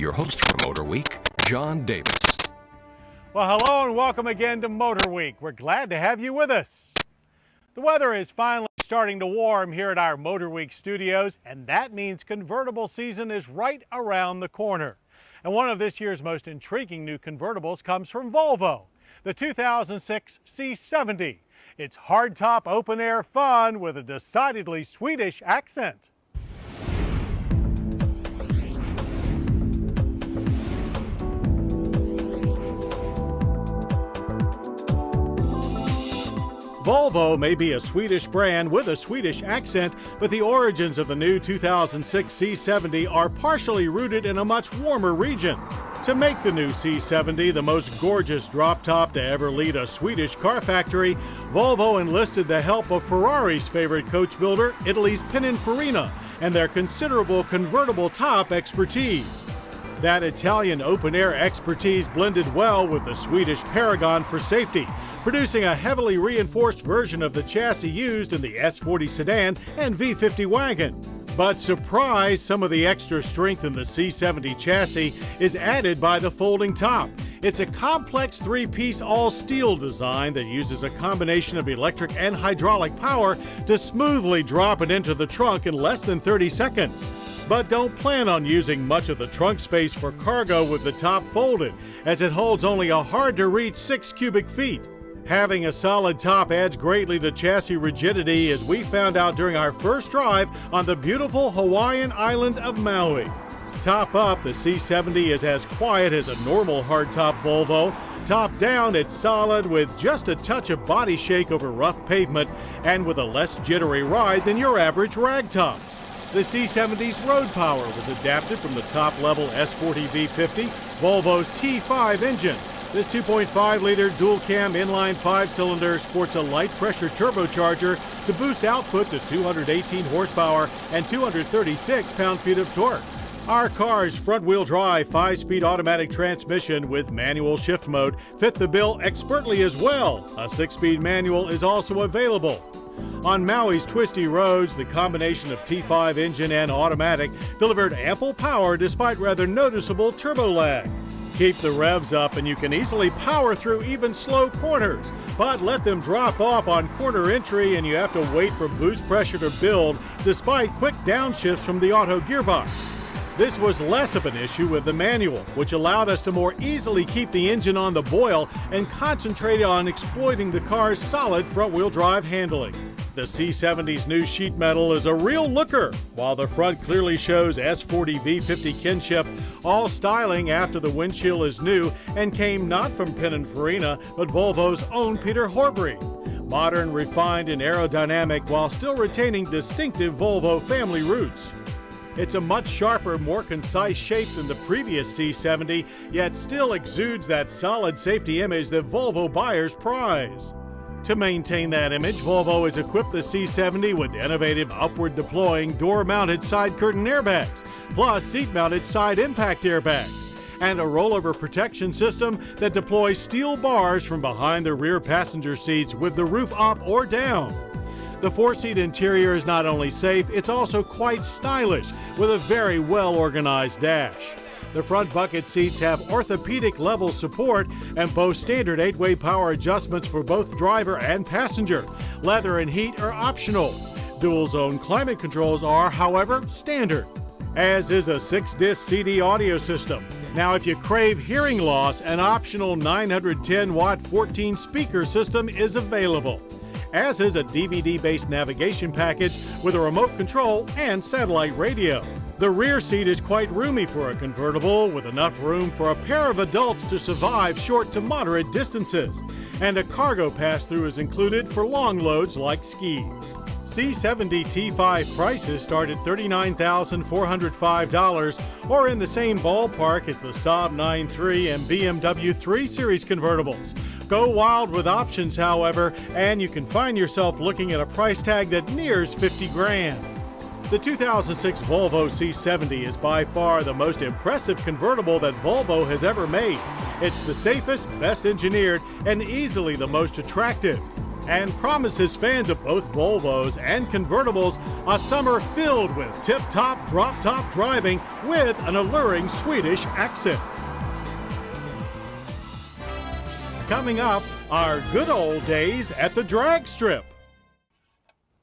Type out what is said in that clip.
Your host for Motorweek, John Davis. Well, hello and welcome again to Motorweek. We're glad to have you with us. The weather is finally starting to warm here at our Motorweek studios, and that means convertible season is right around the corner. And one of this year's most intriguing new convertibles comes from Volvo, the 2006 C70. It's hardtop open-air fun with a decidedly Swedish accent. Volvo may be a Swedish brand with a Swedish accent, but the origins of the new 2006 C70 are partially rooted in a much warmer region. To make the new C70 the most gorgeous drop top to ever lead a Swedish car factory, Volvo enlisted the help of Ferrari's favorite coach builder, Italy's Pininfarina, and their considerable convertible top expertise. That Italian open-air expertise blended well with the Swedish Paragon for safety, producing a heavily reinforced version of the chassis used in the S40 sedan and V50 wagon. But surprise, some of the extra strength in the C70 chassis is added by the folding top. It's a complex three-piece all-steel design that uses a combination of electric and hydraulic power to smoothly drop it into the trunk in less than 30 seconds. But don't plan on using much of the trunk space for cargo with the top folded, as it holds only a hard-to-reach 6 cubic feet. Having a solid top adds greatly to chassis rigidity, as we found out during our first drive on the beautiful Hawaiian island of Maui. Top up, the C70 is as quiet as a normal hardtop Volvo. Top down, it's solid with just a touch of body shake over rough pavement and with a less jittery ride than your average ragtop. The C70's road power was adapted from the top-level S40 V50, Volvo's T5 engine. This 2.5-liter dual-cam inline 5-cylinder sports a light-pressure turbocharger to boost output to 218 horsepower and 236 pound-feet of torque. Our car's front-wheel drive 5-speed automatic transmission with manual shift mode fit the bill expertly as well. A 6-speed manual is also available. On Maui's twisty roads, the combination of T5 engine and automatic delivered ample power despite rather noticeable turbo lag. Keep the revs up and you can easily power through even slow corners, but let them drop off on corner entry and you have to wait for boost pressure to build despite quick downshifts from the auto gearbox. This was less of an issue with the manual, which allowed us to more easily keep the engine on the boil and concentrate on exploiting the car's solid front-wheel drive handling. The C70's new sheet metal is a real looker. While the front clearly shows S40 V50 kinship, all styling after the windshield is new and came not from Pininfarina, but Volvo's own Peter Horbury. Modern, refined, and aerodynamic while still retaining distinctive Volvo family roots. It's a much sharper, more concise shape than the previous C70, yet still exudes that solid safety image that Volvo buyers prize. To maintain that image, Volvo has equipped the C70 with innovative upward-deploying door-mounted side curtain airbags, plus seat-mounted side impact airbags, and a rollover protection system that deploys steel bars from behind the rear passenger seats with the roof up or down. The 4-seat interior is not only safe, it's also quite stylish, with a very well-organized dash. The front bucket seats have orthopedic-level support and boast standard 8-way power adjustments for both driver and passenger. Leather and heat are optional. Dual-zone climate controls are, however, standard, as is a 6-disc CD audio system. Now, if you crave hearing loss, an optional 910-watt 14-speaker system is available, as is a DVD-based navigation package with a remote control and satellite radio. The rear seat is quite roomy for a convertible, with enough room for a pair of adults to survive short to moderate distances, and a cargo pass-through is included for long loads like skis. C70 T5 prices start at $39,405, or in the same ballpark as the Saab 9-3 and BMW 3 Series convertibles. Go wild with options, however, and you can find yourself looking at a price tag that nears $50,000. The 2006 Volvo C70 is by far the most impressive convertible that Volvo has ever made. It's the safest, best engineered, and easily the most attractive. and promises fans of both Volvos and convertibles a summer filled with tip-top, drop-top driving with an alluring Swedish accent. Coming up, our good old days at the drag strip.